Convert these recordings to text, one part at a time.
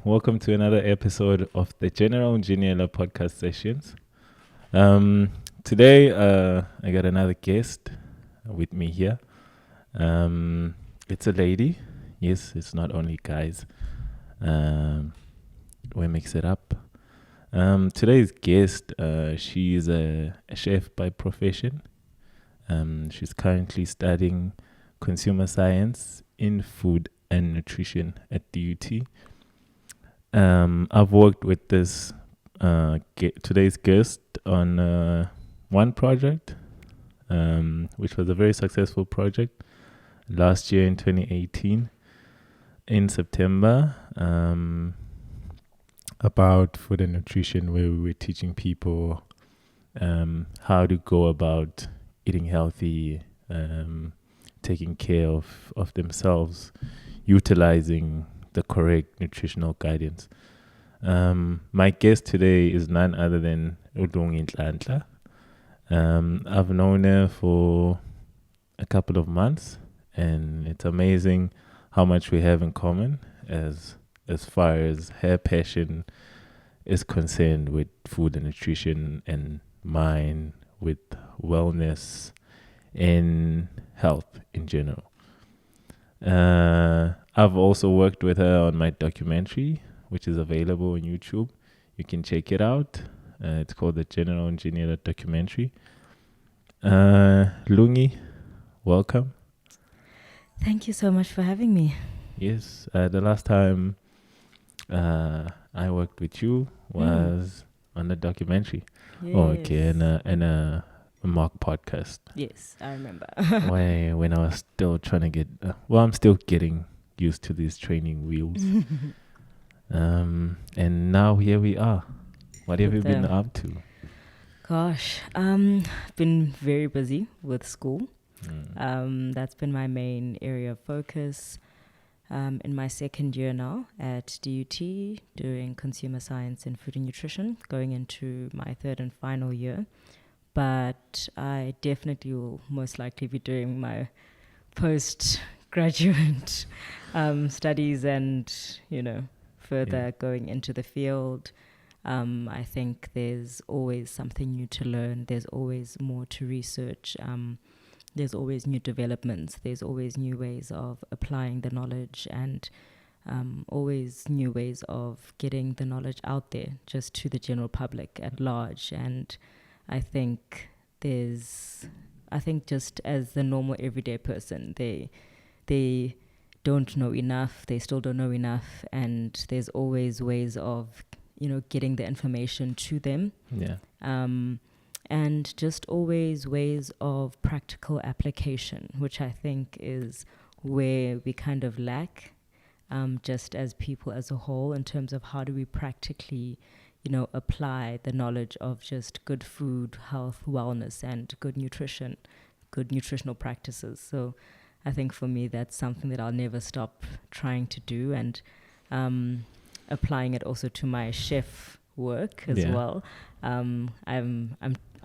Welcome to another episode of the Lungi Nhlanhla podcast sessions. Today, I got another guest with me here. It's a lady. Yes, it's not only guys. We mix it up. Today's guest, she is a chef by profession. She's currently studying consumer science in food and nutrition at DUT. I've worked with this today's guest on one project, which was a very successful project last year in 2018 in September, about food and nutrition, where we were teaching people how to go about eating healthy, taking care of themselves, utilizing the correct nutritional guidance. My guest today is none other than Lungi Nhlanhla. I've known her for a couple of months, and it's amazing how much we have in common as far as her passion is concerned with food and nutrition, and mine with wellness and health in general. I've also worked with her on my documentary, which is available on YouTube. You can check it out. It's called the Lungi Nhlanhla documentary. Lungi, welcome. Thank you so much for having me. Yes, the last time I worked with you was on the documentary. Yes. Oh, okay, and a mock podcast. Yes, I remember. when I was still trying to get, I'm still getting used to these training wheels. And now here we are. What have you been up to? Gosh, been very busy with school. That's been my main area of focus. In my second year now at DUT, doing consumer science and food and nutrition, going into my third and final year. But I definitely will most likely be doing my postgraduate studies and, further going into the field. I think there's always something new to learn. There's always more to research. There's always new developments. There's always new ways of applying the knowledge, and always new ways of getting the knowledge out there just to the general public at large. And I think just as the normal everyday person, they don't know enough. They still don't know enough, and there's always ways of getting the information to them. Yeah. And just always ways of practical application, which I think is where we kind of lack, just as people as a whole, in terms of how do we practically apply the knowledge of just good food, health, wellness, and good nutrition, good nutritional practices. So I think for me, that's something that I'll never stop trying to do, and applying it also to my chef work as well.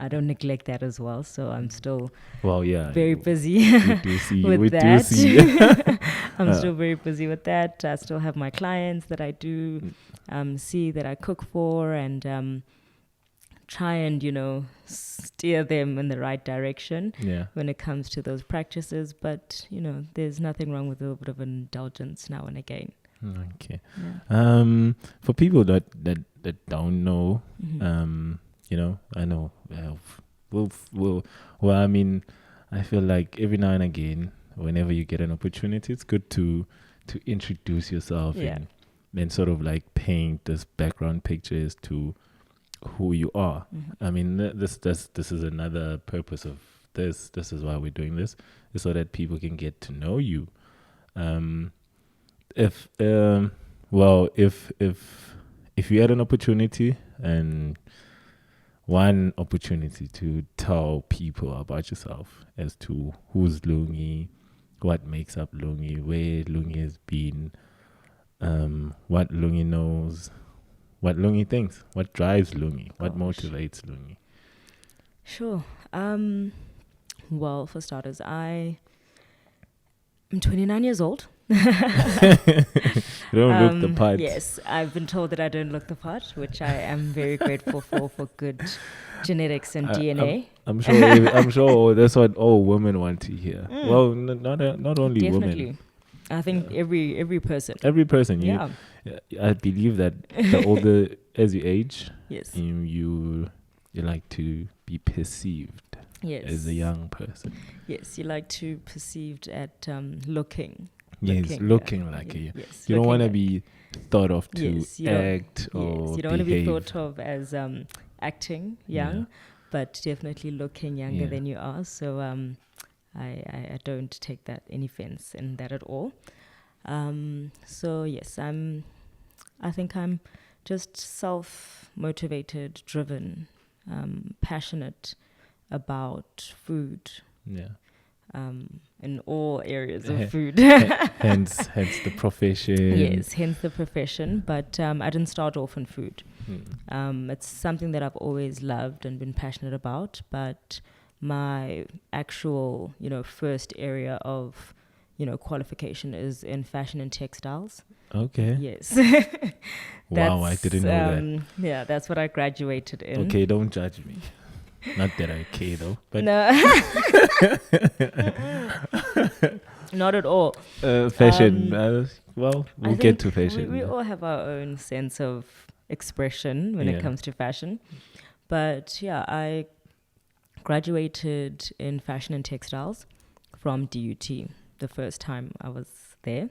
I don't neglect that as well, so I'm still very busy with that. I'm still very busy with that. I still have my clients that I do see, that I cook for, and try and steer them in the right direction when it comes to those practices. But there's nothing wrong with a little bit of indulgence now and again. Okay. Yeah. For people that don't know, I know. I mean, I feel like every now and again, whenever you get an opportunity, it's good to introduce yourself and sort of like paint this background picture as to who you are. I mean, this is another purpose of this. This is why we're doing this, is so that people can get to know you. If you had an opportunity, and one opportunity to tell people about yourself as to who's Lungi, what makes up Lungi, where Lungi has been, what Lungi knows, what Lungi thinks, what drives Lungi, what motivates Lungi. Sure. Well, for starters, I'm 29 years old. You don't look the part. Yes, I've been told that I don't look the part, which I am very grateful for good genetics and DNA. I'm sure that's what all women want to hear. Well, not only Definitely. women. I think every person. Every person. Yeah. I believe that the older as you age, Yes. you like to be perceived as a young person. Yes, you like to perceived at looking. Yes, looking like a. Yes, you don't want to be thought of to act or you don't want to be behave. thought of as acting young, but definitely looking younger than you are. So I don't take that any offense in that at all. So yes, I think I'm just self-motivated, driven, passionate about food. Yeah. In all areas of food. hence the profession. Yes, hence the profession. But I didn't start off in food. It's something that I've always loved and been passionate about. But my actual, first area of, qualification is in fashion and textiles. Okay. Yes. Wow, I didn't know that. Yeah, that's what I graduated in. Okay, don't judge me. Not that I care though. But no. Not at all. Fashion. We'll get to fashion. We all have our own sense of expression when it comes to fashion. But yeah, I graduated in fashion and textiles from DUT the first time I was there.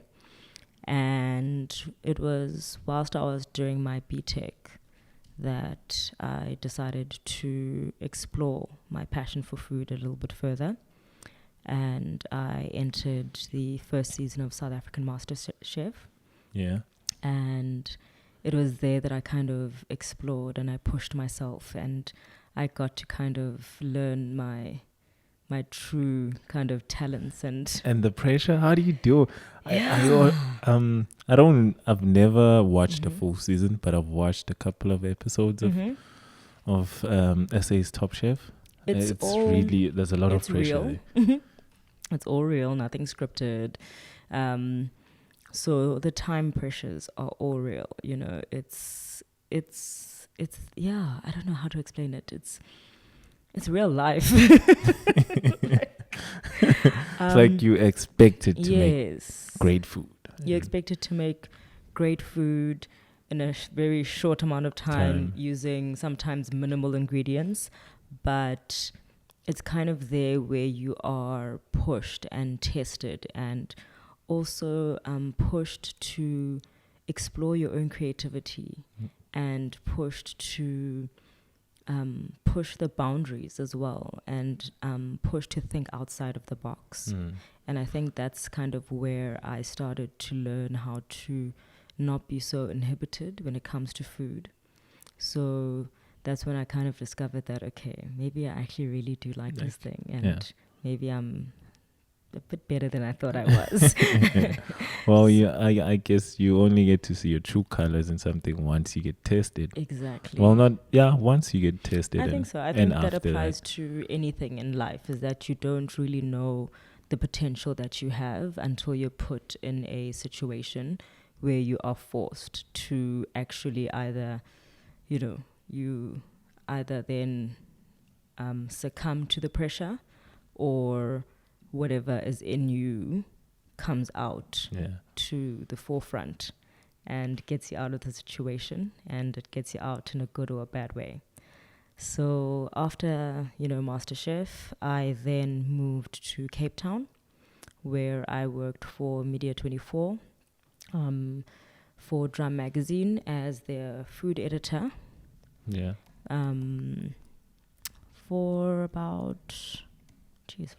And it was whilst I was doing my BTech that I decided to explore my passion for food a little bit further. And I entered the first season of South African Masterchef. Yeah. And it was there that I kind of explored and I pushed myself and I got to kind of learn my true kind of talents and the pressure. How do you deal? I've never watched a full season, but I've watched a couple of episodes of SA's Top Chef. It's really, there's a lot of pressure there. It's all real, nothing scripted. So the time pressures are all real. It's I don't know how to explain it. It's real life. It's like you expected to make great food. You expected to make great food in a very short amount of time using sometimes minimal ingredients, but it's kind of there where you are pushed and tested and also pushed to explore your own creativity and pushed to push the boundaries as well and push to think outside of the box. And I think that's kind of where I started to learn how to not be so inhibited when it comes to food. So that's when I kind of discovered that, okay, maybe I actually really do like this thing and maybe I'm a bit better than I thought I was. Well, I guess you only get to see your true colors in something once you get tested. Exactly. Well, once you get tested. I think so. I think that applies to anything in life, is that you don't really know the potential that you have until you're put in a situation where you are forced to actually either, you either then succumb to the pressure or whatever is in you comes out to the forefront and gets you out of the situation, and it gets you out in a good or a bad way. So after, MasterChef, I then moved to Cape Town, where I worked for Media 24, for Drum Magazine as their food editor. Yeah. For about,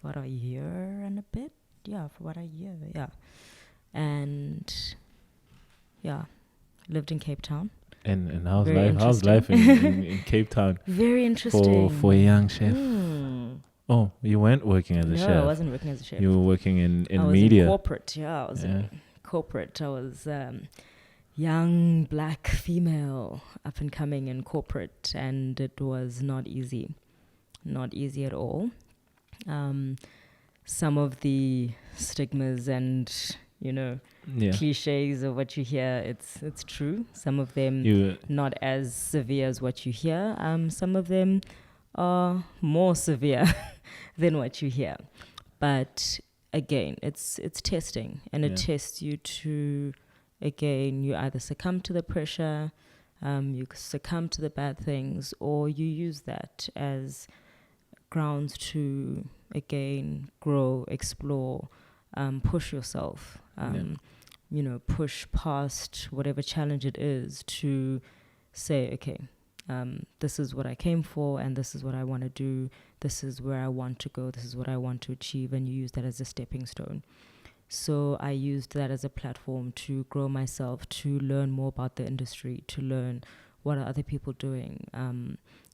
what, a year and a bit? Yeah, for about a year, yeah. And, lived in Cape Town. And how's life in Cape Town? Very interesting. For a young chef. Oh, you weren't working as a chef? No, I wasn't working as a chef. You were working in media? I was in corporate, I was in corporate. I was young, black, female, up and coming in corporate, and it was not easy. Not easy at all. Some of the stigmas and cliches of what you hear. It's true. Some of them not as severe as what you hear. Some of them are more severe than what you hear. But again, it's testing, and it tests you to, again, you either succumb to the pressure, you succumb to the bad things, or you use that as grounds to, again, grow, explore, push yourself, push past whatever challenge it is to say, okay, this is what I came for, and this is what I want to do. This is where I want to go. This is what I want to achieve. And you use that as a stepping stone. So I used that as a platform to grow myself, to learn more about the industry, to learn what are other people doing,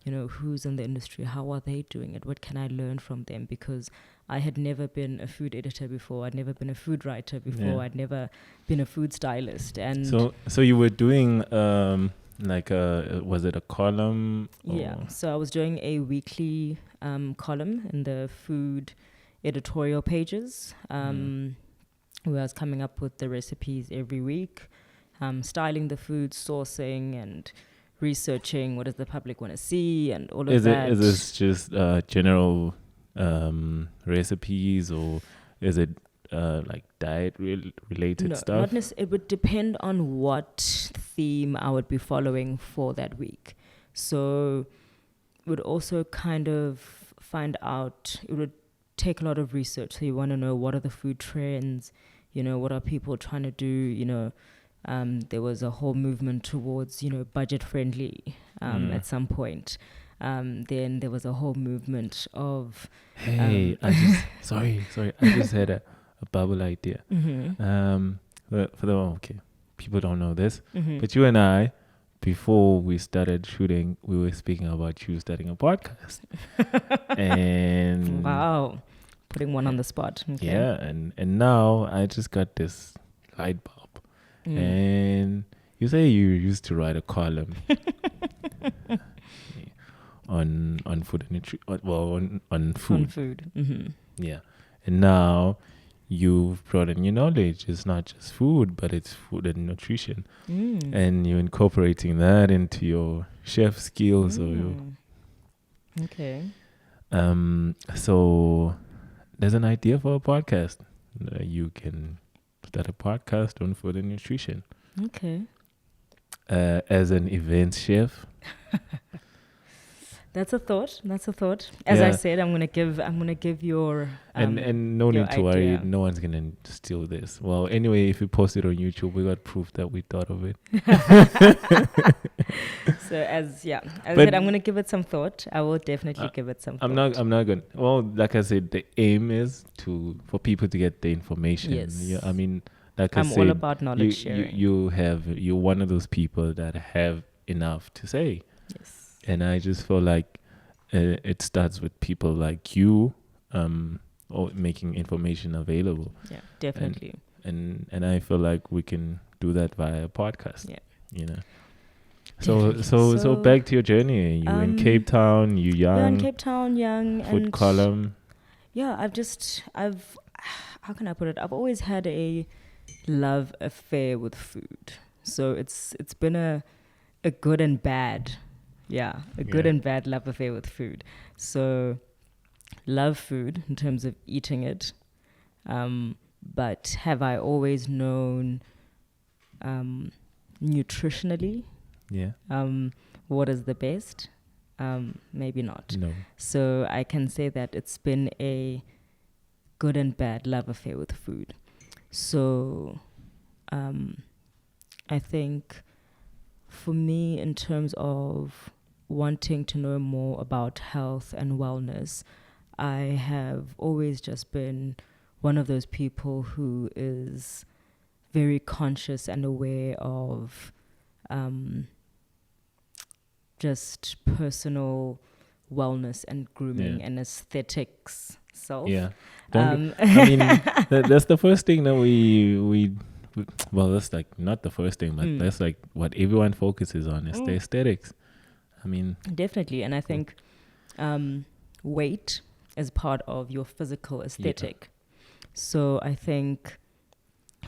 who's in the industry, how are they doing it, what can I learn from them? Because I had never been a food editor before. I'd never been a food writer before. I'd never been a food stylist. And so you were doing was it a column? Yeah. So I was doing a weekly column in the food editorial pages, where I was coming up with the recipes every week, styling the food, sourcing, and researching what does the public want to see, and all of that. Is this just general recipes, or is it like diet related stuff? Not necessarily. It would depend on what theme I would be following for that week. So it would also kind of find out, it would take a lot of research. So you want to know, what are the food trends, what are people trying to do, there was a whole movement towards, budget friendly at some point. Then there was a whole movement of... Hey, sorry, I just had a bubble idea. People don't know this, but you and I, before we started shooting, we were speaking about you starting a podcast. And wow, putting one on the spot. Okay. Yeah, and now I just got this light bulb. And you say you used to write a column on food and nutrition, on food. On food. Yeah, and now you've brought in your knowledge. It's not just food, but it's food and nutrition, and you're incorporating that into your chef skills. Okay. So there's an idea for a podcast. You can start a podcast on food and nutrition. Okay. As an event chef. That's a thought. As I said, I'm gonna give your and no need to worry, idea. no one's gonna steal this. Well, anyway, if you post it on YouTube, we got proof that we thought of it. So as I said, I'm gonna give it some thought. I will definitely give it some thought. I'm not gonna. Well, like I said, the aim is for people to get the information. Yes. Yeah, I mean, like I'm I said, all about knowledge sharing. You're one of those people that have enough to say. Yes. And I just feel like it starts with people like you, or making information available. Yeah, definitely. And I feel like we can do that via a podcast. Yeah. So back to your journey. You in Cape Town. You young. Yeah, in Cape Town, young. Food column. Yeah, I've how can I put it? I've always had a love affair with food. So it's been a good and bad. Yeah, good and bad love affair with food. So love food in terms of eating it. But have I always known nutritionally what is the best? Maybe not. No. So I can say that it's been a good and bad love affair with food. So I think for me, in terms of wanting to know more about health and wellness, I have always just been one of those people who is very conscious and aware of just personal wellness and grooming and aesthetics self. Yeah. I mean, that's the first thing that we well, that's like not the first thing, but that's like what everyone focuses on is the aesthetics. I mean, definitely. And I think weight is part of your physical aesthetic. So I think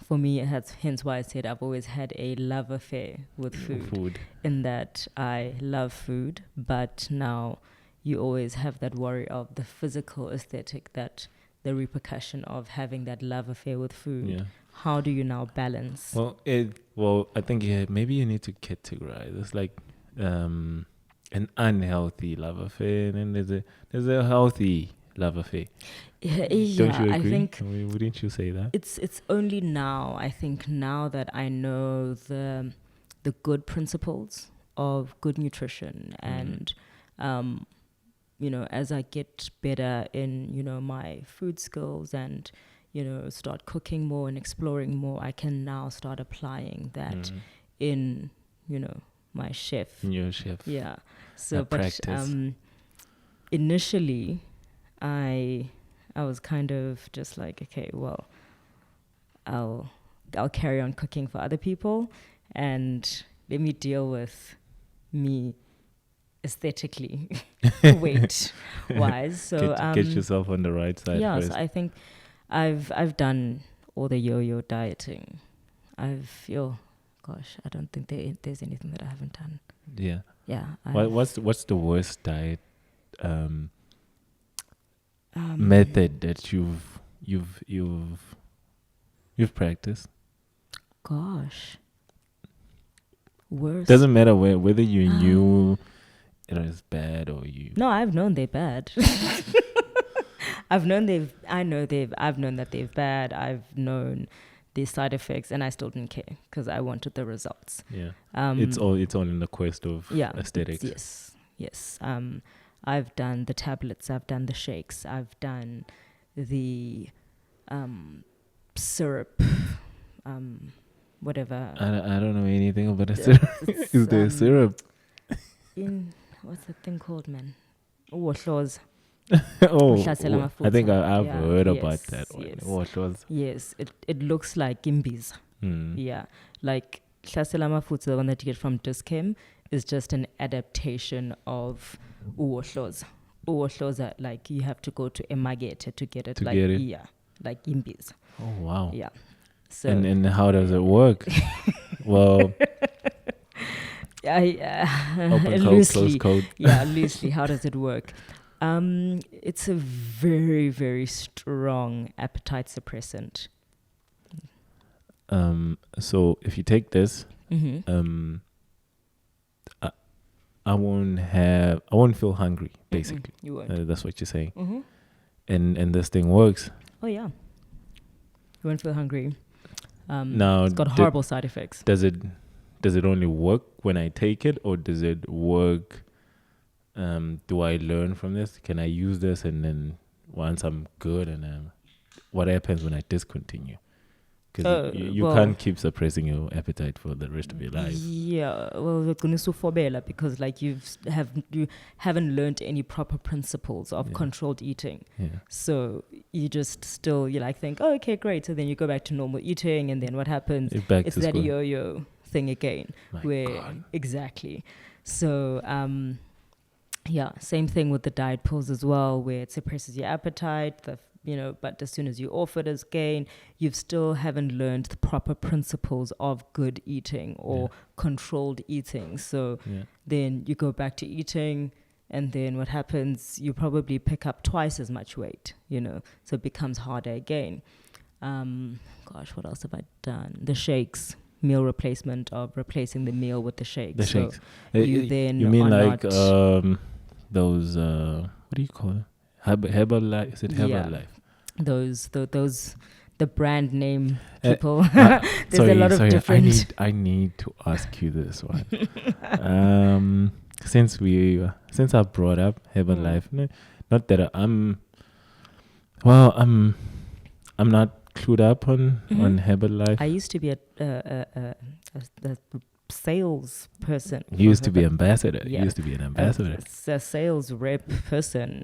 for me, hence why I said I've always had a love affair with food. In that I love food, but now you always have that worry of the physical aesthetic, that the repercussion of having that love affair with food. Yeah. How do you now balance? Well, I think maybe you need to categorize. It's like an unhealthy love affair, and then there's a healthy love affair. Yeah, Don't you agree? I think Wouldn't you say that? it's only now, I think, now that I know the good principles of good nutrition, and as I get better in my food skills, and start cooking more and exploring more, I can now start applying that in my chef. In your chef. Yeah. So, but practice. Initially, I was kind of just like, okay, well, I'll carry on cooking for other people, and let me deal with me aesthetically, weight wise. So get yourself on the right side. Yeah, first. so I think I've done all the yo-yo dieting. I don't think there's anything that I haven't done. Yeah. Yeah. What's the worst diet method that you've practiced? Gosh. Worst. Doesn't matter whether you knew it was bad or you. No, I've known they're bad. I've known that they're bad. I've known the side effects, and I still didn't care because I wanted the results. Yeah. It's all in the quest of aesthetics. Yes. I've done the tablets. I've done the shakes. I've done the syrup. Whatever. I don't know anything about a syrup. Is there syrup? What's that thing called, man? Uwohloza. I think I've heard about that one. Yes. Uwohloza. Yes, it looks like imbiza. Yeah, like hlasela amafutha, the one that you get from Dischem, is just an adaptation of uwohloza. Uwohloza, like you have to go to emakethe to get it. Yeah, like imbiza. Oh wow. Yeah. So and how does it work? Well, open code, close code. Yeah, loosely. How does it work? It's a very, very strong appetite suppressant. So if you take this, I won't feel hungry. Basically, you won't. That's what you're saying. And this thing works. Oh yeah, you won't feel hungry. Now it's got horrible side effects. Does it only work when I take it, or does it work? Do I learn from this? Can I use this, and then once I'm good, and what happens when I discontinue? Because you can't keep suppressing your appetite for the rest of your life. Yeah, well, you're going to suffer because like you haven't learned any proper principles of controlled eating. Yeah. So you just you like think, oh, okay, great. So then you go back to normal eating, and then what happens? It's that yo-yo thing again. Exactly. So yeah, same thing with the diet pills as well, where it suppresses your appetite. But as soon as you off it as gain, you still haven't learned the proper principles of good eating or controlled eating. So then you go back to eating, and then what happens? You probably pick up twice as much weight, so it becomes harder again. Gosh, what else have I done? The shakes, meal replacement, of replacing the meal with the shakes. The shakes. You mean like those, what do you call it? Herbalife? Is it Herbalife? Those the brand name people. There's a lot of different. I need to ask you this one. Since I brought up Herbalife, not that I'm not clued up on Herbalife. I used to be a sales person. You used to be ambassador. Yeah. You used to be an ambassador. A sales rep person.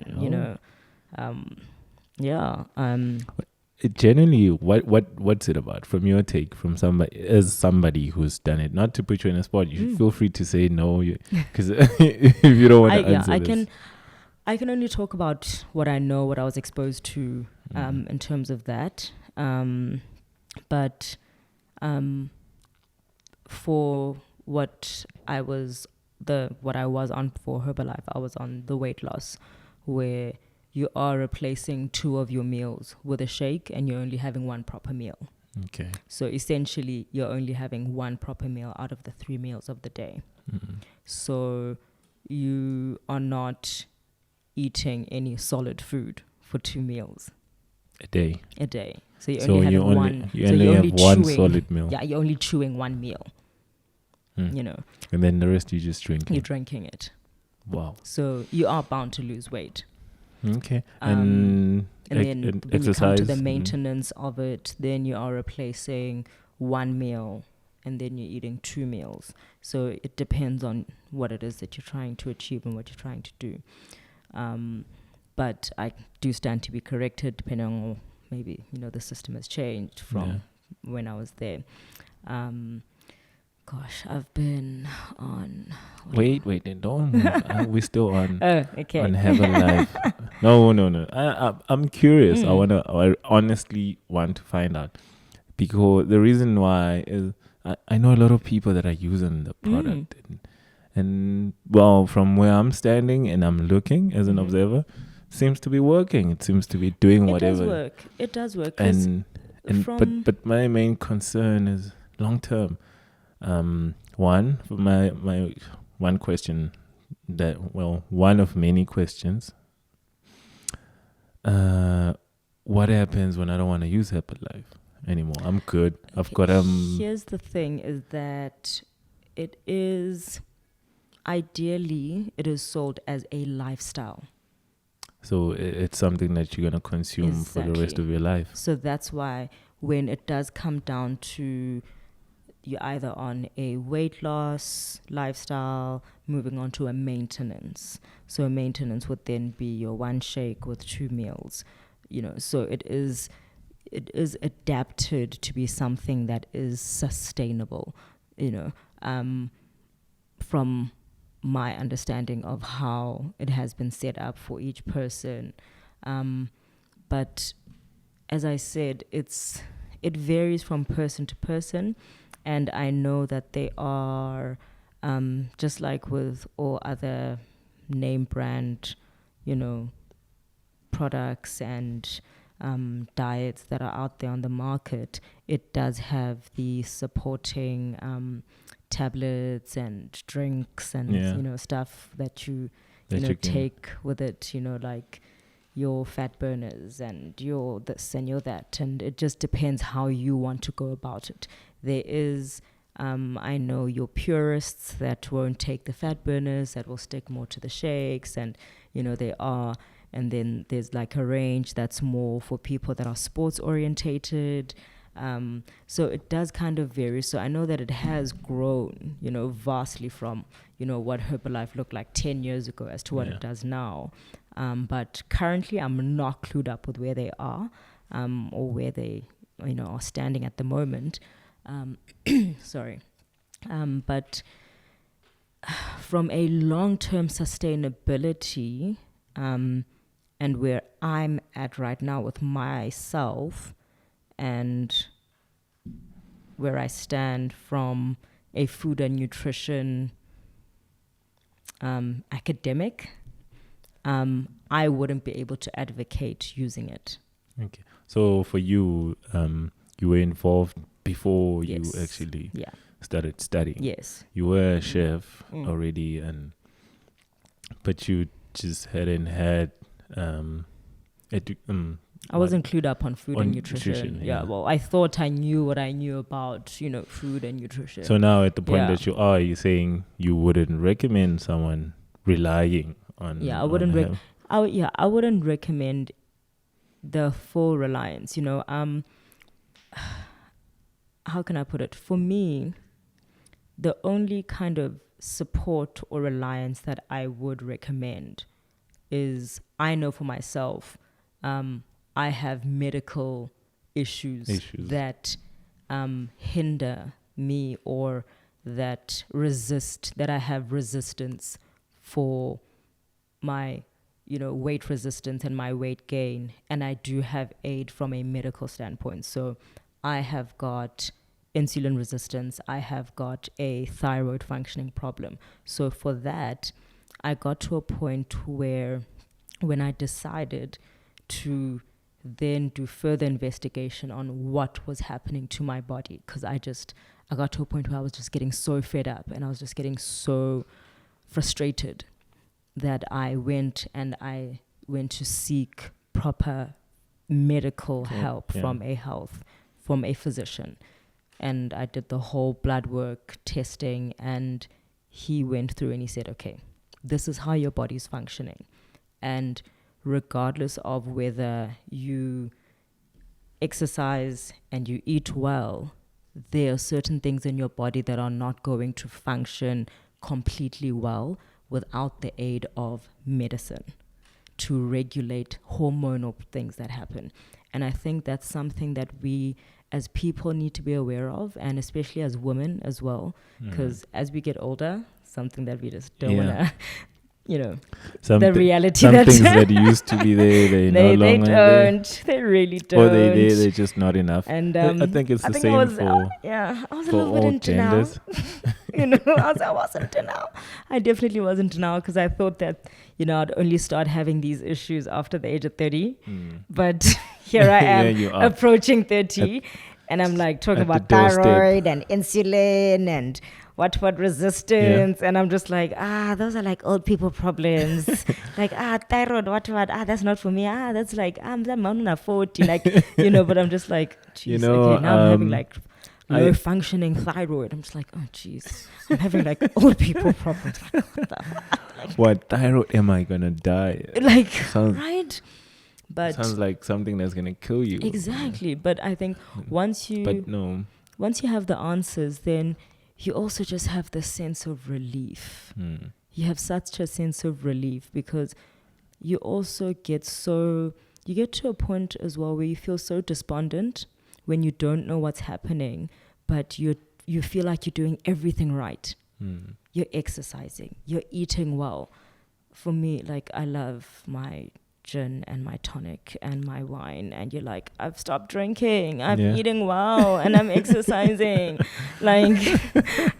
Generally, what's it about? From your take, from somebody who's done it. Not to put you in a spot, you should feel free to say no, because if you don't want to answer this. I can only talk about what I know, what I was exposed to, in terms of that. But For what I was on for Herbalife, I was on the weight loss, where you are replacing 2 of your meals with a shake, and you're only having 1 proper meal. Okay. So essentially, you're only having 1 proper meal out of the 3 meals of the day. Mm-hmm. So you are not eating any solid food for 2 meals A day. So you're So only having you only one. you so only you're have only one chewing, solid meal. Yeah, you're only chewing 1 meal. You know, And then the rest you just drink. you're drinking it. Wow. So you are bound to lose weight. Okay. And then when exercise. you come to the maintenance of it, then you are replacing 1 meal, and then you're eating 2 meals. So it depends on what it is that you're trying to achieve and what you're trying to do. But I do stand to be corrected, depending on maybe, the system has changed from when I was there. Gosh, I've been on... Wait, don't move. We're still on okay. on Heaven Life. No. I'm curious. I honestly want to find out, because the reason why is I know a lot of people that are using the product, and well, from where I'm standing and I'm looking as an observer, seems to be working. It seems to be doing whatever. It does work. But my main concern is long term. One question one of many questions. What happens when I don't want to use Herbalife anymore? I'm good. I've got Here's the thing: is that it is ideally sold as a lifestyle. So it's something that you're gonna consume for the rest of your life. So that's why when it does come down to, you're either on a weight loss lifestyle, moving on to a maintenance. So a maintenance would then be your 1 shake with 2 meals. So it is adapted to be something that is sustainable. From my understanding of how it has been set up for each person, but as I said, it varies from person to person. And I know that they are, just like with all other name brand, products and diets that are out there on the market, it does have the supporting tablets and drinks and stuff that you take with it, like your fat burners and your this and your that, and it just depends how you want to go about it. There is, I know your purists that won't take the fat burners, that will stick more to the shakes, and and then there's like a range that's more for people that are sports orientated. So it does kind of vary. So I know that it has grown, vastly from, what Herbalife looked like 10 years ago as to what it does now. But currently I'm not clued up with where they are, or where they, are standing at the moment. Sorry. But from a long-term sustainability, and where I'm at right now with myself, and where I stand from a food and nutrition academic, I wouldn't be able to advocate using it. Okay. So for you, you were involved before you actually started studying. Yes. You were a chef already, but you just hadn't had I wasn't clued up on food and nutrition. Yeah, well, I thought I knew what I knew about, food and nutrition. So now at the point that you're saying you wouldn't recommend someone relying on... Yeah, I wouldn't I wouldn't recommend the full reliance, how can I put it? For me, the only kind of support or reliance that I would recommend is, I know for myself, I have medical issues. That hinder me, or that I have resistance for my, weight resistance and my weight gain. And I do have aid from a medical standpoint. So I have got insulin resistance. I have got a thyroid functioning problem. So for that, I got to a point where when I decided to then do further investigation on what was happening to my body, because I got to a point where I was just getting so fed up and I was just getting so frustrated that I went to seek proper medical help from a physician. And I did the whole blood work testing, and he went through and he said, okay, this is how your body's functioning. And regardless of whether you exercise and you eat well, there are certain things in your body that are not going to function completely well without the aid of medicine to regulate hormonal things that happen. And I think that's something that we as people need to be aware of, and especially as women as well, because as we get older, something that we just don't want to, the reality some that things that used to be there, they no longer don't. They really don't. Or they're just not enough. And I think it's the same I was for a little bit in denial. genders. I wasn't denial. I definitely wasn't denial, because I thought that, I'd only start having these issues after the age of 30. But here I am approaching 30, and I'm like talking about thyroid and insulin and what resistance, and I'm just like, those are like old people problems. Like, thyroid, what, that's not for me. That's like, I'm 40, like, but I'm just like, geez, okay, now I'm having like low functioning thyroid. I'm just like, oh geez, I'm having like old people problems. Like, what the fuck? Like, what thyroid am I gonna die? Like, right? But sounds like something that's gonna kill you. Exactly. But I think once you have the answers, then you also just have the sense of relief. You have such a sense of relief, because you also get to a point as well where you feel so despondent when you don't know what's happening, but you feel like you're doing everything right. You're exercising, you're eating well. For me, like, I love my gin and my tonic and my wine, and you're like, I've stopped drinking, I'm eating well, and I'm exercising. Like,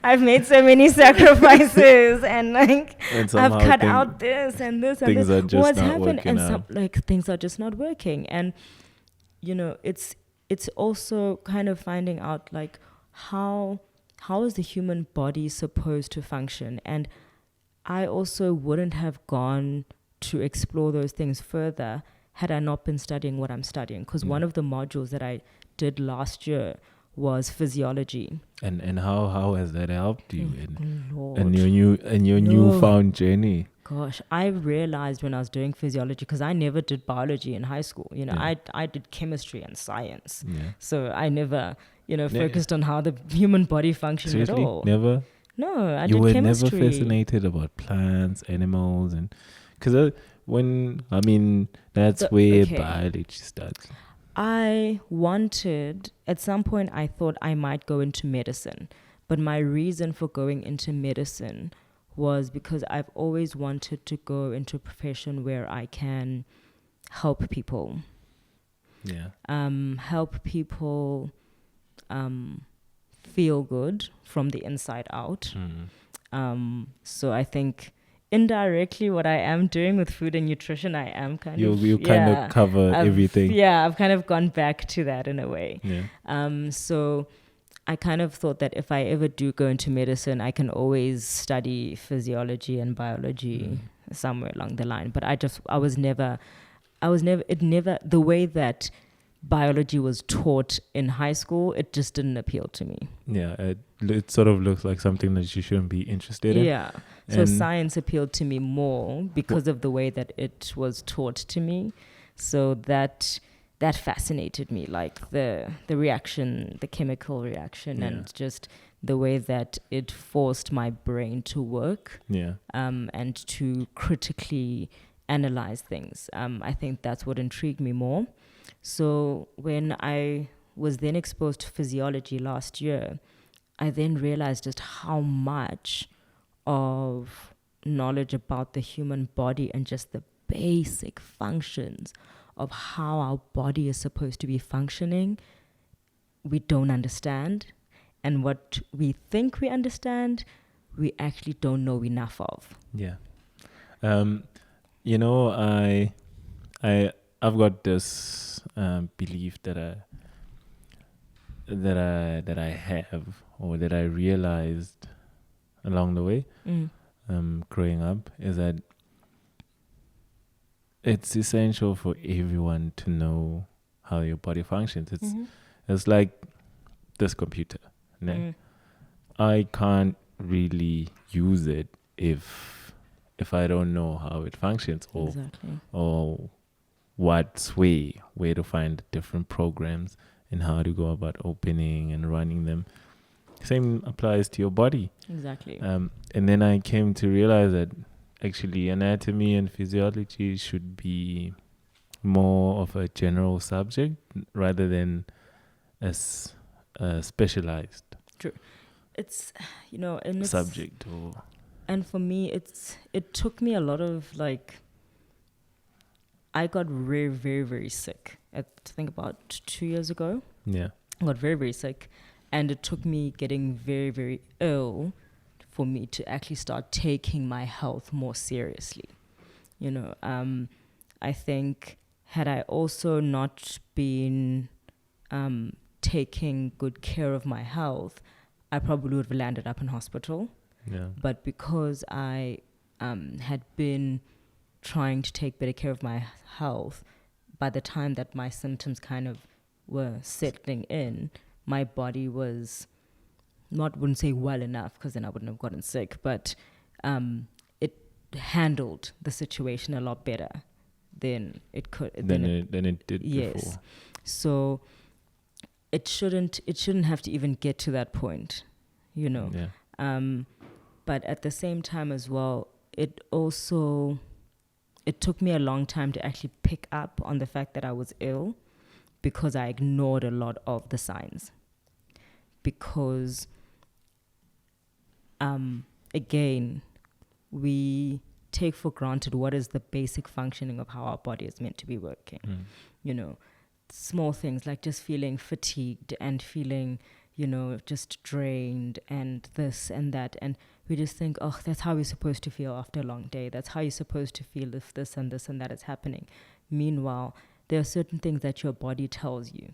I've made so many sacrifices, and like, I've cut out this and this and this. What's happened? And some, like, things are just not working. And it's also kind of finding out, like, how is the human body supposed to function. And I also wouldn't have gone to explore those things further had I not been studying what I'm studying, because one of the modules that I did last year was physiology. And how has that helped you in your newfound journey? Gosh, I realized when I was doing physiology, because I never did biology in high school. I did chemistry and science. So I never, focused on how the human body functions at all. Never? No, I did chemistry. You were never fascinated about plants, animals, and because that's where biology starts. I wanted, at some point I thought I might go into medicine, but my reason for going into medicine was because I've always wanted to go into a profession where I can help people. Help people feel good from the inside out. So I think indirectly what I am doing with food and nutrition, I am kind of cover everything. I've kind of gone back to that in a way. So I kind of thought that if I ever do go into medicine, I can always study physiology and biology somewhere along the line. But the way that biology was taught in high school, it just didn't appeal to me. It sort of looks like something that you shouldn't be interested in. So science appealed to me more because of the way that it was taught to me. So that fascinated me, like the reaction, the chemical reaction, and just the way that it forced my brain to work and to critically analyze things. I think that's what intrigued me more. So when I was then exposed to physiology last year, I then realized just how much of knowledge about the human body and just the basic functions of how our body is supposed to be functioning we don't understand. and what we think we understand, we actually don't know enough of. Yeah. You know, I've got this belief that I have, or that I realized along the way, growing up, is that it's essential for everyone to know how your body functions. It's like this computer. No? I can't really use it if I don't know how it functions, or where to find different programs and how to go about opening and running them. Same applies to your body. Exactly. And then I came to realize that actually anatomy and physiology should be more of a general subject rather than as specialized. True. It's, and subject. And for me, it took me a lot of I got very, very, very sick. I think about 2 years ago. Yeah. I got very, very sick. And it took me getting very, very ill for me to actually start taking my health more seriously. I think had I also not been taking good care of my health, I probably would have landed up in hospital. Yeah. But because I had been trying to take better care of my health, by the time that my symptoms kind of were settling in, my body was wouldn't say well enough, because then I wouldn't have gotten sick, but it handled the situation a lot better than it could. Than it did yes. before. So it shouldn't have to even get to that point, Yeah. But at the same time as well, it took me a long time to actually pick up on the fact that I was ill, because I ignored a lot of the signs. Because, again, we take for granted what is the basic functioning of how our body is meant to be working. Small things like just feeling fatigued and feeling, just drained and this and that. And we just think, oh, that's how we're supposed to feel after a long day. That's how you're supposed to feel if this and this and that is happening. Meanwhile, there are certain things that your body tells you.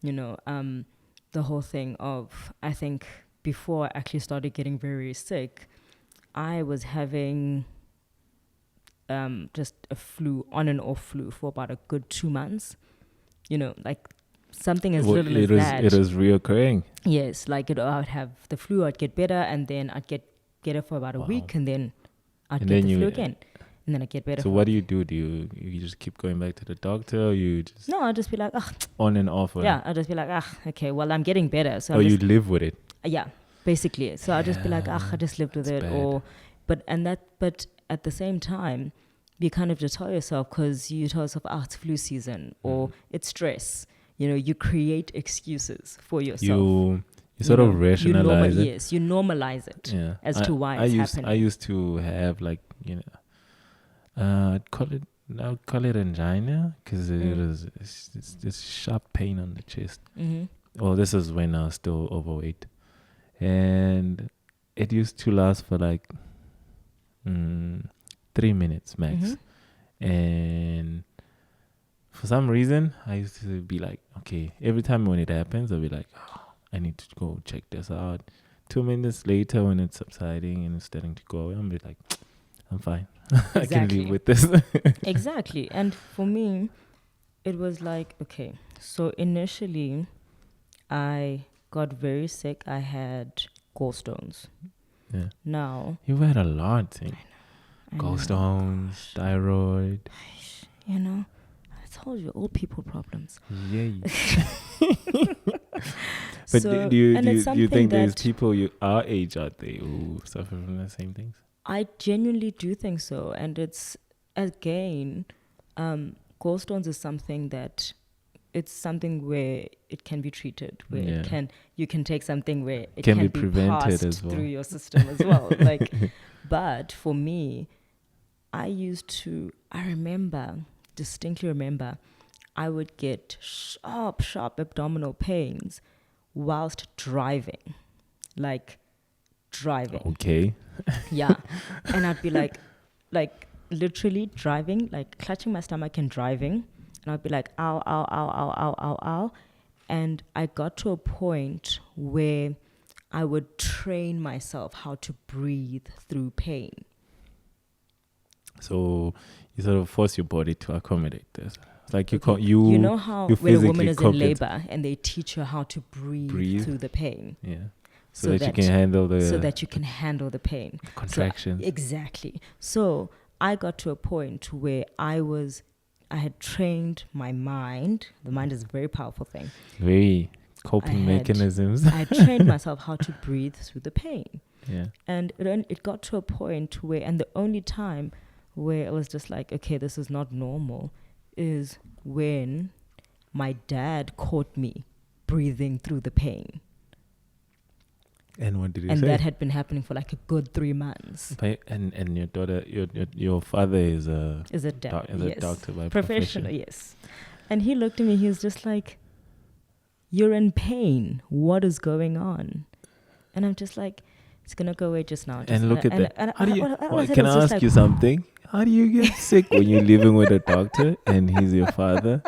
The whole thing of, I think before I actually started getting very sick, I was having just a flu, on and off flu, for about a good 2 months. Something as little as that. It was reoccurring. Yes, I would have the flu, I'd get better, and then I'd get it for about a week, and then I'd get the flu again. And then I get better. So what do? Do you just keep going back to the doctor, or you just... No, I'll just be like, on and off. Yeah, I'll just be like, okay, well, I'm getting better. So you live with it. Yeah, basically. So I'll just be like, I just lived with it. Bad. But at the same time, you kind of just tell yourself, because you tell yourself, it's flu season, or it's stress. You create excuses for yourself. You sort of rationalize it. Yes, you normalize it as to why it's happening. I used to have I'd call it angina, because it's this sharp pain on the chest. Well, this is when I was still overweight, and it used to last for 3 minutes max. And for some reason, I used to be like, okay, every time when it happens, I'll be like, I need to go check this out. 2 minutes later, when it's subsiding and it's starting to go away, I'll be like, I'm fine. Exactly. I can live with this. Exactly. And for me, it was like, okay, so initially I got very sick. I had gallstones. Yeah. Now. You've had a lot. I know. Gallstones, thyroid. I told you, old people problems. Yay. But so, do you think there's people our age out there who suffer from the same things? I genuinely do think so. And it's, again, gallstones is something that, it's something where it can be treated, where you can take something where it can be prevented passed as well through your system as well. But for me, I distinctly remember, I would get sharp abdominal pains whilst driving. like driving. Okay. Yeah. And I'd be like literally driving, like clutching my stomach and driving. And I'd be like, ow, ow, ow, ow, ow, ow, ow. And I got to a point where I would train myself how to breathe through pain. So you sort of force your body to accommodate this. It's like you Okay. can't, you know how you when a woman physically is in compet- labor and they teach her how to breathe through the pain. Yeah. So that you can handle the pain. contractions. So, exactly. So I got to a point where I had trained my mind. The mind is a very powerful thing. Very coping mechanisms. I trained myself how to breathe through the pain. Yeah. And it got to a point where, and the only time where I was just like, okay, this is not normal, is when my dad caught me breathing through the pain. And what did he say? And that had been happening for like a good 3 months. And your daughter, your father is a doctor by professional, yes. And he looked at me, he was just like, you're in pain. What is going on? And I'm just like, it's going to go away just now. And look at that. Can I ask you something? How do you get sick when you're living with a doctor and he's your father?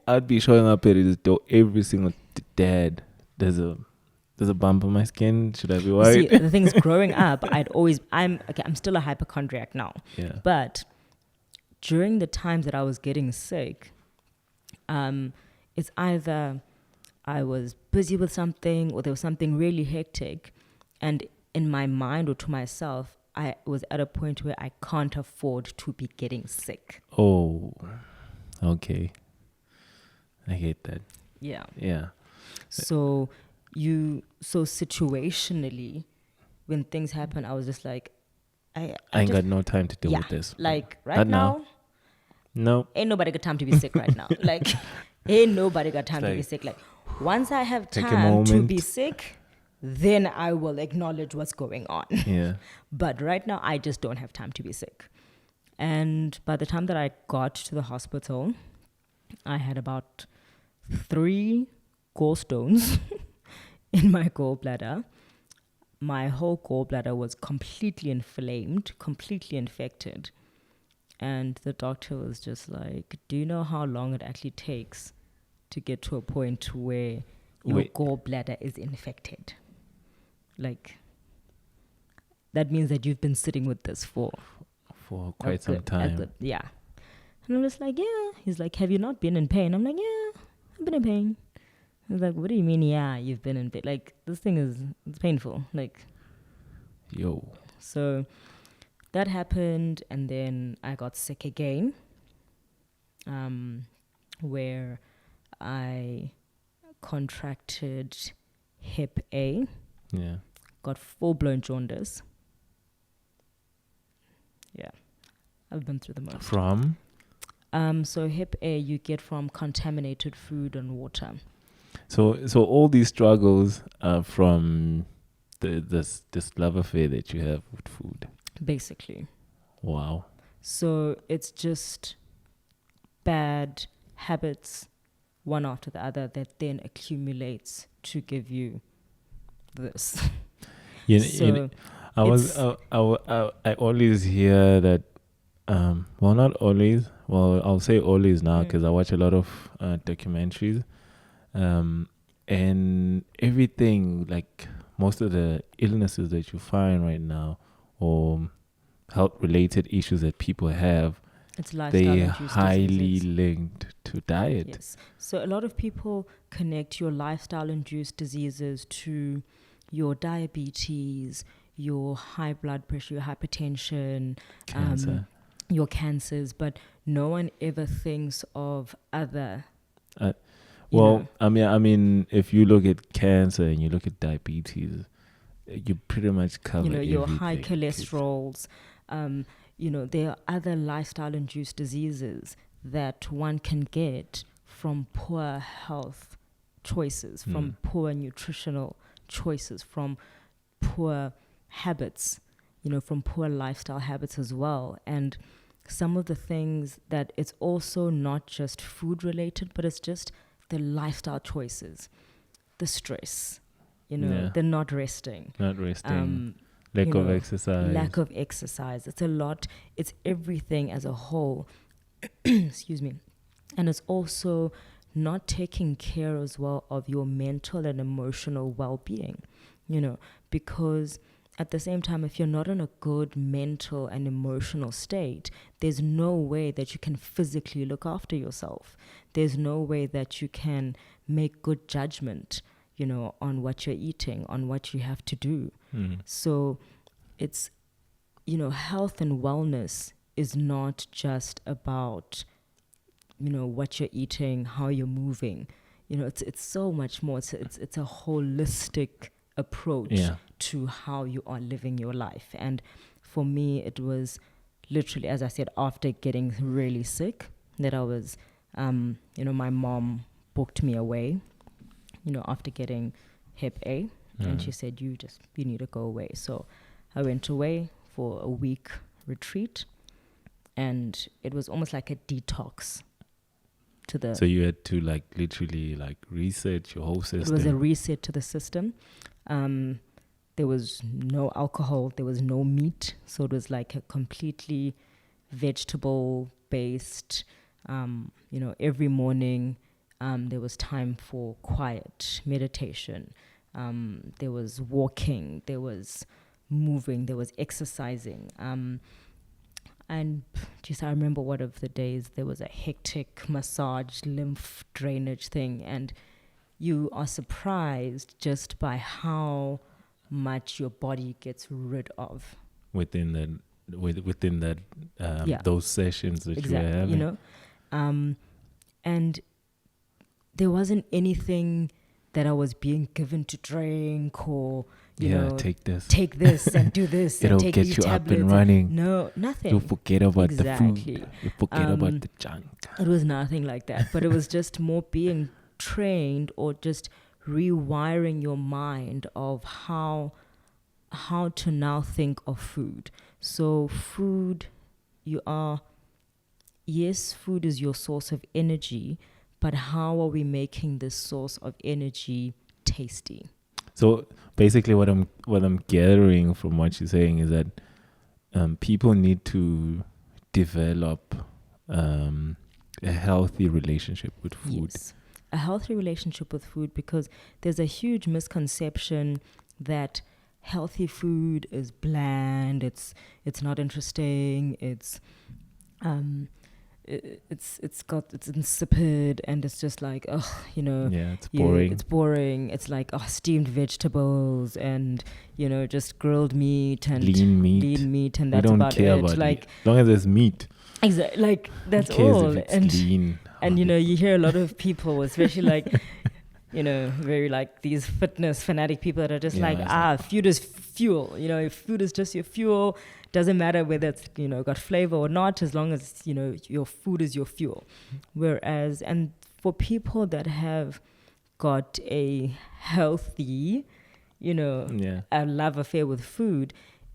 I'd be showing up at his door every single dad. There's a bump on my skin. Should I be worried? See, the thing is, growing up, I'm still a hypochondriac now. Yeah. But during the times that I was getting sick, it's either I was busy with something or there was something really hectic. And in my mind or to myself, I was at a point where I can't afford to be getting sick. Oh, okay. I get that. Yeah. Yeah. So situationally, when things happen, I was just like, I ain't got no time to deal with this. Like right now, no, ain't nobody got time to be sick right now. Like, ain't nobody got time to be sick. Like, once I have time to be sick, then I will acknowledge what's going on. Yeah. But right now, I just don't have time to be sick. And by the time that I got to the hospital, I had about 3 gallstones in my gallbladder. My whole gallbladder was completely inflamed, completely infected. And the doctor was just like, do you know how long it actually takes to get to a point where your gallbladder is infected? Like, that means that you've been sitting with this for quite some time. Yeah. And I'm just like, yeah. He's like, have you not been in pain? I'm like, yeah, I've been in pain. He's like, what do you mean, yeah, you've been in pain? Like, this thing it's painful. Like, yo. So that happened, and then I got sick again, where I contracted hep A. Yeah. Got full-blown jaundice. Yeah. I've been through the most. From? So hep A you get from contaminated food and water. So all these struggles are from this love affair that you have with food. Basically. Wow. So it's just bad habits, one after the other, that then accumulates to give you this. I always hear that. Well, not always. Well, I'll say always now because I watch a lot of documentaries, and everything, like most of the illnesses that you find right now or health-related issues that people have, they highly linked to diet. Yes. So a lot of people connect your lifestyle-induced diseases to your diabetes, your high blood pressure, your hypertension, cancer. Your cancers, but no one ever thinks of other. I mean, if you look at cancer and you look at diabetes, you pretty much cover your everything. high cholesterols. There are other lifestyle-induced diseases that one can get from poor health choices, from poor nutritional choices, from poor habits, from poor lifestyle habits as well. And some of the things that it's also not just food related, but it's just the lifestyle choices, the stress, they're not resting. Not resting. Lack of exercise. Lack of exercise. It's a lot. It's everything as a whole. Excuse me. And it's also not taking care as well of your mental and emotional well-being, because at the same time, if you're not in a good mental and emotional state, there's no way that you can physically look after yourself. There's no way that you can make good judgment, on what you're eating, on what you have to do. So it's, health and wellness is not just about, what you're eating, how you're moving. It's so much more. It's a holistic approach to how you are living your life. And for me, it was literally, as I said, after getting really sick, that I was, my mom booked me away, after getting Hep A. And she said, you need to go away. So I went away for a week retreat, and it was almost like a detox. So you had to literally reset your whole system. It was a reset to the system. There was no alcohol, there was no meat, so it was like a completely vegetable based. Every morning there was time for quiet meditation. There was walking, there was moving, there was exercising. And just I remember one of the days there was a hectic massage lymph drainage thing, and you are surprised just by how much your body gets rid of within that those sessions that you were having. And there wasn't anything that I was being given to drink or take this and do this. It'll and take get these you tablets. up and running. No, nothing. You forget about the food. You forget about the junk. It was nothing like that, but it was just more being trained or just rewiring your mind of how to now think of food. So food, food is your source of energy, but how are we making this source of energy tasty? So basically what I'm gathering from what you're saying is that people need to develop a healthy relationship with food. Yes, a healthy relationship with food, because there's a huge misconception that healthy food is bland, it's not interesting, it's insipid, and it's just like, it's boring. It's boring. It's like steamed vegetables and just grilled meat and lean meat, and that's about it. About as long as there's meat. Exactly, that's all. And lean. And you hear a lot of people, especially very these fitness fanatic people that are just food is fuel. If food is just your fuel, doesn't matter whether it's got flavor or not, as long as your food is your fuel. Whereas, and for people that have got a healthy a love affair with food,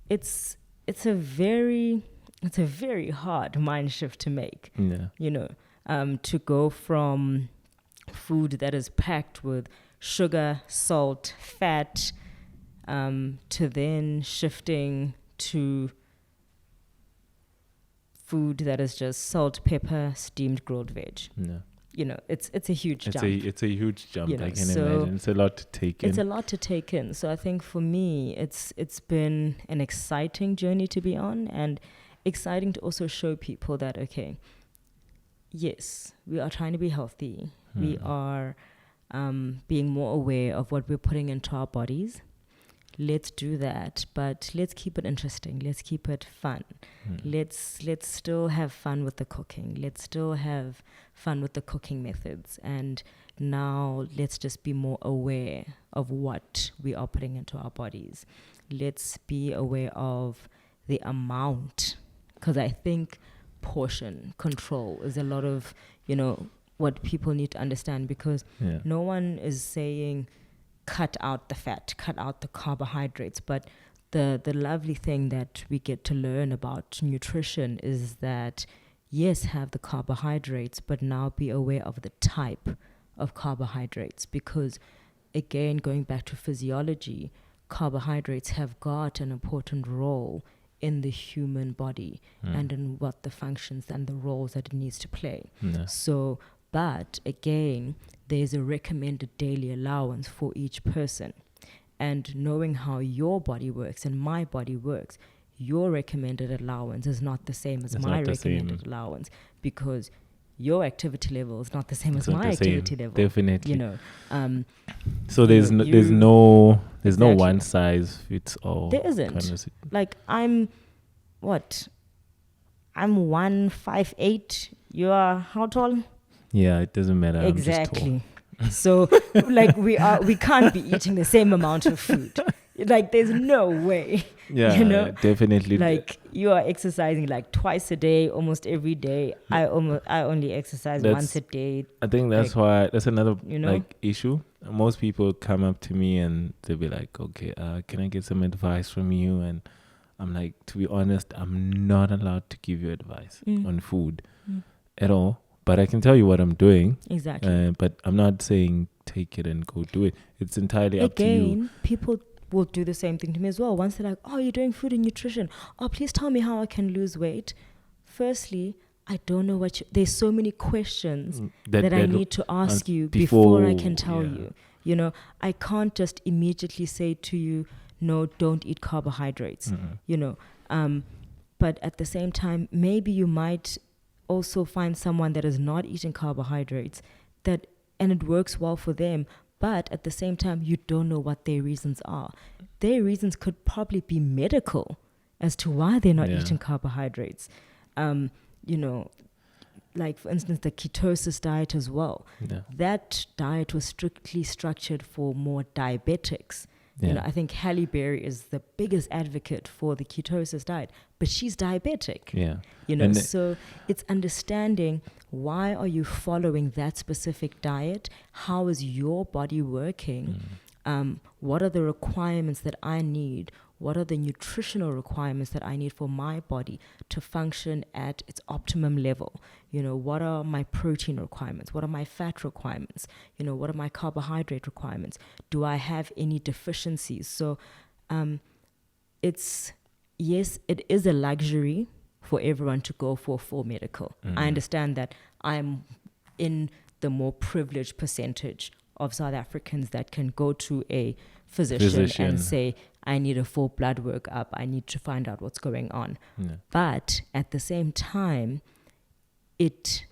it's a very hard mind shift to make. To go from food that is packed with sugar, salt, fat, to then shifting to food that is just salt, pepper, steamed, grilled veg. It's a huge jump. It's a huge jump. I can imagine. It's a lot to take in. It's a lot to take in. So I think for me, it's been an exciting journey to be on, and exciting to also show people that, okay, yes, we are trying to be healthy. We are being more aware of what we're putting into our bodies. Let's do that, but let's keep it interesting. Let's keep it fun. Let's still have fun with the cooking. Let's still have fun with the cooking methods. And now let's just be more aware of what we are putting into our bodies. Let's be aware of the amount, because I think portion control is a lot of, what people need to understand, because no one is saying cut out the fat, cut out the carbohydrates. But the lovely thing that we get to learn about nutrition is that, yes, have the carbohydrates, but now be aware of the type of carbohydrates, because again, going back to physiology, carbohydrates have got an important role in the human body and in what the functions and the roles that it needs to play. So, but again, there's a recommended daily allowance for each person. And knowing how your body works and my body works, your recommended allowance is not the same as my recommended allowance, because your activity level is not the same as my activity level. Definitely. You know. So there's no one size fits all. There isn't. Like I'm 158. You are how tall? Yeah, it doesn't matter. Exactly. So like we can't be eating the same amount of food. Like there's no way. Yeah, you know, definitely. Like you are exercising like twice a day, almost every day. I only exercise once a day. I think that's why that's another issue. Most people come up to me and they'll be like, "Okay, can I get some advice from you?" And I'm like, to be honest, I'm not allowed to give you advice on food at all. But I can tell you what I'm doing. Exactly. But I'm not saying take it and go do it. It's entirely up to you. Again, people will do the same thing to me as well. Once they're like, "Oh, you're doing food and nutrition. Oh, please tell me how I can lose weight." Firstly, I don't know there's so many questions that I need to ask you before I can tell you. You know, I can't just immediately say to you, "No, don't eat carbohydrates." You know, but at the same time, maybe you might also find someone that is not eating carbohydrates and it works well for them. But at the same time, you don't know what their reasons are. Their reasons could probably be medical as to why they're not eating carbohydrates. You know, like for instance, the ketosis diet as well. Yeah. That diet was strictly structured for more diabetics. You know, I think Halle Berry is the biggest advocate for the ketosis diet, but she's diabetic. Yeah. You know, so it's understanding why are you following that specific diet? How is your body working? What are the requirements that I need? What are the nutritional requirements that I need for my body to function at its optimum level? You know, what are my protein requirements? What are my fat requirements? You know, what are my carbohydrate requirements? Do I have any deficiencies? So it is a luxury for everyone to go for full medical. I understand that I'm in the more privileged percentage of South Africans that can go to a physician and say, I need a full blood workup. I need to find out what's going on. Yeah. But at the same time, it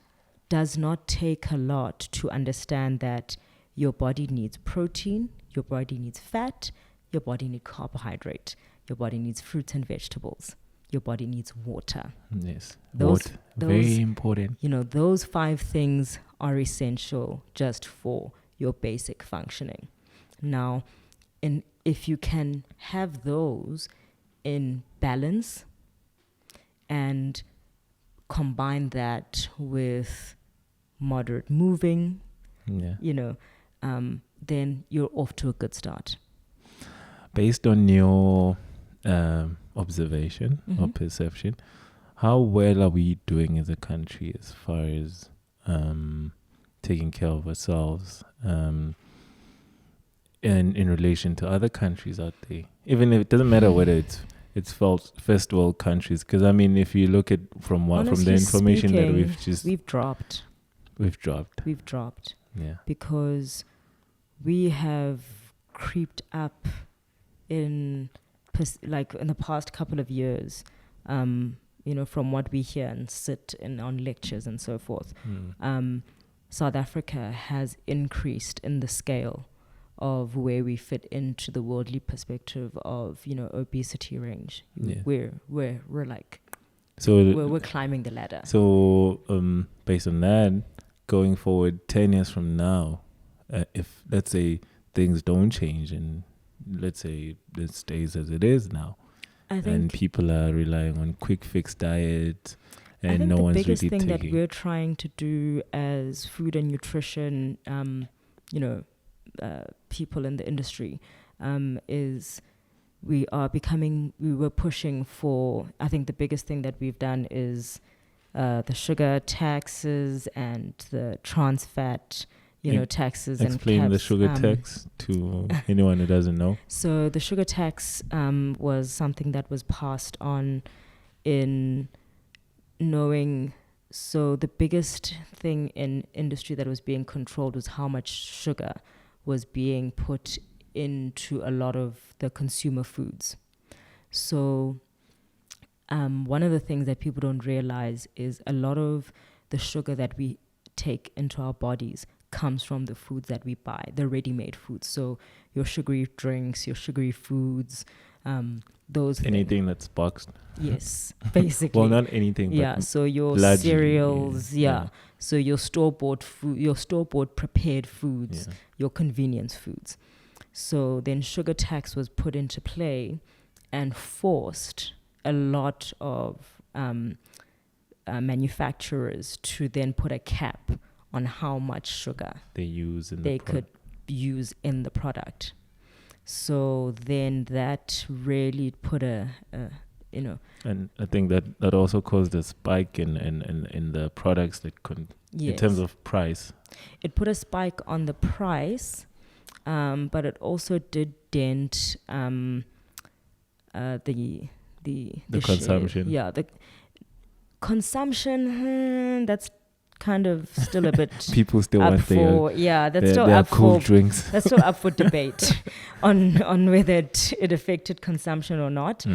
does not take a lot to understand that your body needs protein, your body needs fat, your body needs carbohydrate, your body needs fruits and vegetables, your body needs water. Yes, water, very important. You know, those 5 things are essential just for your basic functioning. Now, if you can have those in balance and combine that with moderate moving, you know, then you're off to a good start. Based on your observation or perception, how well are we doing as a country as far as taking care of ourselves in relation to other countries out there? Even if it doesn't matter whether it's first world countries, because I mean, if you look at from the information that we've dropped. Yeah, because we have creeped up in the past couple of years. You know, from what we hear and sit in on lectures and so forth, South Africa has increased in the scale of where we fit into the worldly perspective of, you know, obesity range. Yeah. We're like, so we're climbing the ladder. So based on that, going forward 10 years from now, if let's say things don't change and let's say it stays as it is now, and people are relying on quick fix diet and no one's really taking. The biggest thing that we're trying to do as food and nutrition, you know, people in the industry, is we were pushing for, I think the biggest thing that we've done is the sugar taxes and the trans fat, taxes Explain and caps. the sugar tax to anyone who doesn't know. So the sugar tax was something that was passed on in knowing. So the biggest thing in industry that was being controlled was how much sugar was being put into a lot of the consumer foods. So one of the things that people don't realize is a lot of the sugar that we take into our bodies comes from the foods that we buy, the ready-made foods. So your sugary drinks, your sugary foods, those anything that's boxed. Yes, basically. Well, not anything. Yeah. But so your largely, cereals. yeah. So your store-bought food, your store-bought prepared foods, Yeah. your convenience foods. So then sugar tax was put into play and forced a lot of manufacturers to then put a cap on how much sugar they use in they could use in the product. So then that really put a and I think that also caused a spike in the products that in terms of price. It put a spike on the price, but it also did dent the consumption. The consumption. That's kind of still a bit people still up want for that's still their up cool for drinks. That's still up for debate on whether it affected consumption or not.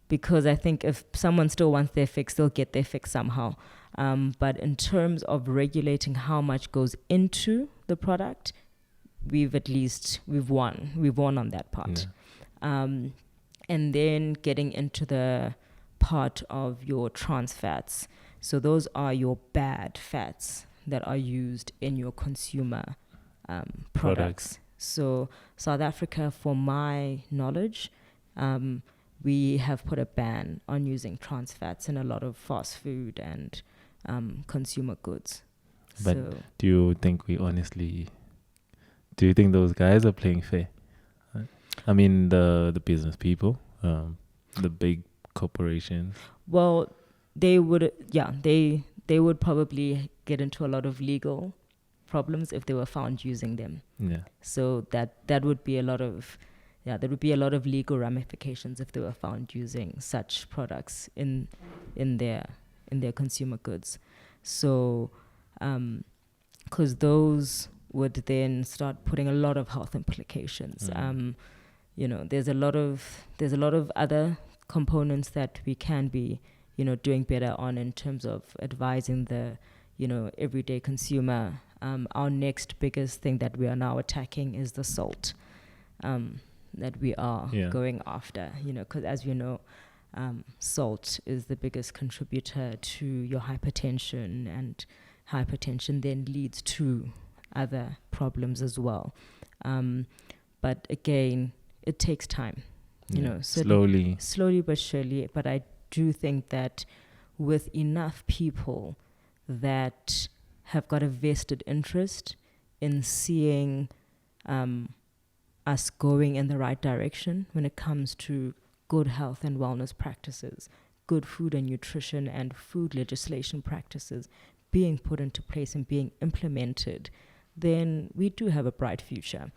Because I think if someone still wants their fix, they'll get their fix somehow. But in terms of regulating how much goes into the product, we've won. We've won on that part. And then getting into the part of your trans fats. So those are your bad fats that are used in your consumer products. So South Africa, for my knowledge, we have put a ban on using trans fats in a lot of fast food and consumer goods. But do you think those guys are playing fair? I mean, the business people, the big corporations. Well, they would probably get into a lot of legal problems if they were found using them. Yeah. So that would be a lot of there would be a lot of legal ramifications if they were found using such products in their consumer goods. So because those would then start putting a lot of health implications. There's a lot of other components that we can be doing better on in terms of advising the everyday consumer. Our next biggest thing that we are now attacking is the salt that we are going after, because as you know, salt is the biggest contributor to your hypertension, and hypertension then leads to other problems as well. But again, it takes time, slowly but surely. But I do think that with enough people that have got a vested interest in seeing us going in the right direction when it comes to good health and wellness practices, good food and nutrition and food legislation practices being put into place and being implemented, then we do have a bright future.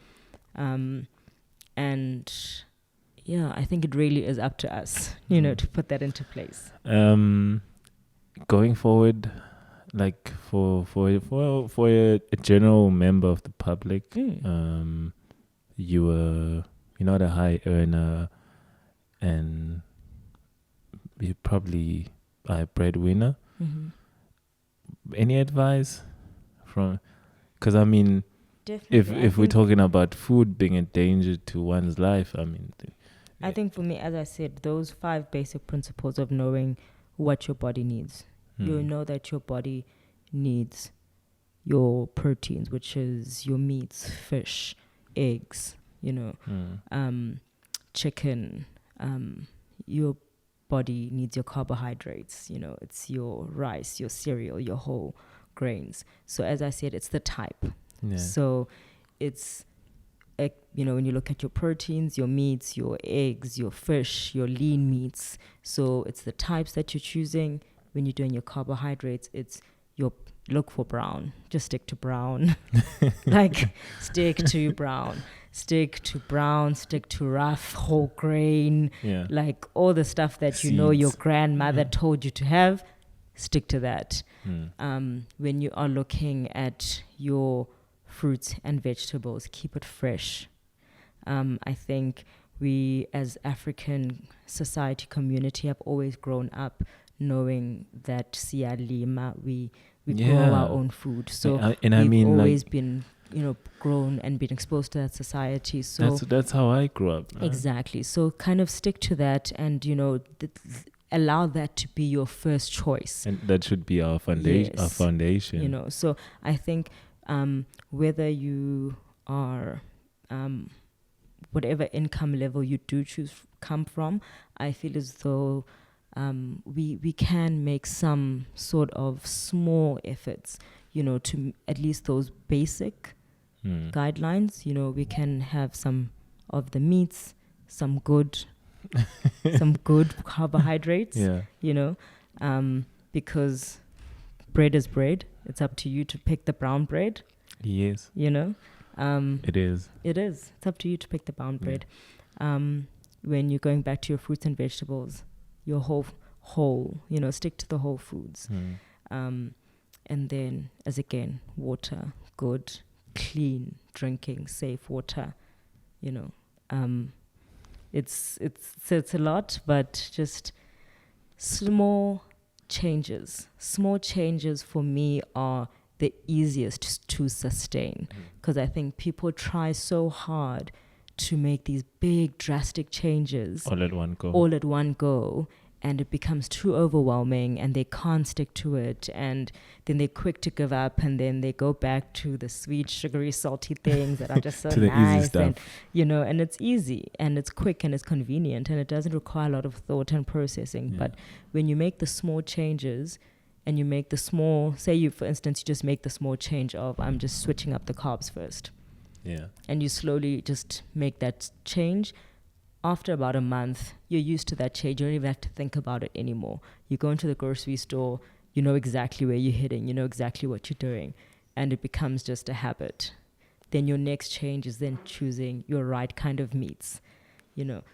I think it really is up to us, to put that into place. Going forward, like for a general member of the public, you're not a high earner, and you probably are a breadwinner. Any advice from? Because I mean, definitely, if we're talking about food being a danger to one's life, I mean, I think for me, as I said, those 5 basic principles of knowing what your body needs. You know that your body needs your proteins, which is your meats, fish, eggs, chicken. Your body needs your carbohydrates, it's your rice, your cereal, your whole grains. So as I said, it's the type. So it's, when you look at your proteins, your meats, your eggs, your fish, your lean meats. So it's the types that you're choosing. When you're doing your carbohydrates, it's look for brown. Just stick to brown. Like, stick to brown. Stick to brown, stick to rough, whole grain, like all the stuff that you know your grandmother told you to have, stick to that. When you are looking at your fruits and vegetables, keep it fresh. I think we as African society community have always grown up knowing that siyalima, we grow our own food. So we've always been grown and been exposed to that society. So that's how I grew up. Right? Exactly. So kind of stick to that, and allow that to be your first choice. And that should be our foundation. Yes. Our foundation. So I think whether you are whatever income level you do choose come from, I feel as though we can make some sort of small efforts, to at least those basic guidelines. We can have some of the meats, some good carbohydrates, because bread is bread. It's up to you to pick the brown bread. Yes. It is. It's up to you to pick the brown bread. When you're going back to your fruits and vegetables, your whole, stick to the whole foods. And then, as again, water, good, clean drinking, safe water. It's a lot, but just small changes. Small changes for me are the easiest to sustain, because I think people try so hard to make these big drastic changes all at one go, and it becomes too overwhelming and they can't stick to it, and then they're quick to give up, and then they go back to the sweet, sugary, salty things that are just so nice, and and it's easy and it's quick and it's convenient and it doesn't require a lot of thought and processing. But when you make the small changes, and you make the small, for instance, you just make the small change of, I'm just switching up the carbs first. And you slowly just make that change. After about a month, you're used to that change. You don't even have to think about it anymore. You go into the grocery store, you know exactly where you're heading, you know exactly what you're doing, and it becomes just a habit. Then your next change is then choosing your right kind of meats,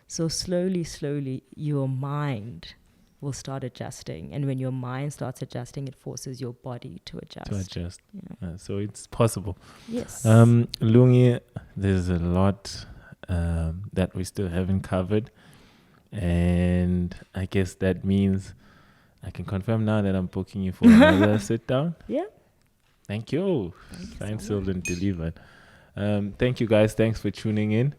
So slowly, your mind will start adjusting. And when your mind starts adjusting, it forces your body to adjust. So it's possible. Yes. Lungi, there's a lot that we still haven't covered, and I guess that means I can confirm now that I'm booking you for another sit down. Thank you. Signed, sealed, and delivered. Thank you guys. Thanks for tuning in.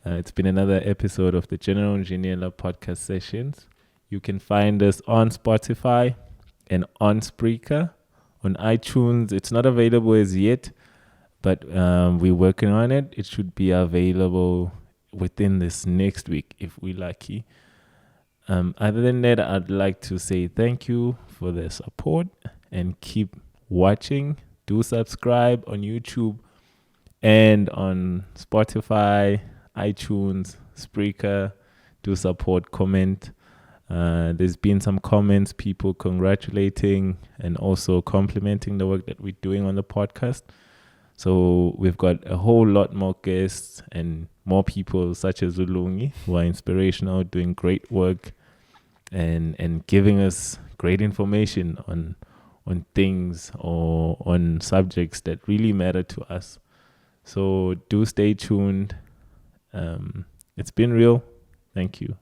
It's been another episode of the Lungi Nhlanhla podcast sessions. You can find us on Spotify and on Spreaker. On iTunes, it's not available as yet, but we're working on it. It should be available within this next week if we're lucky. Other than that, I'd like to say thank you for the support and keep watching. Do subscribe on YouTube and on Spotify, iTunes, Spreaker. Do support, comment. There's been some comments, people congratulating and also complimenting the work that we're doing on the podcast. So we've got a whole lot more guests and more people such as Lungi who are inspirational, doing great work and giving us great information on things or on subjects that really matter to us. So do stay tuned. It's been real. Thank you.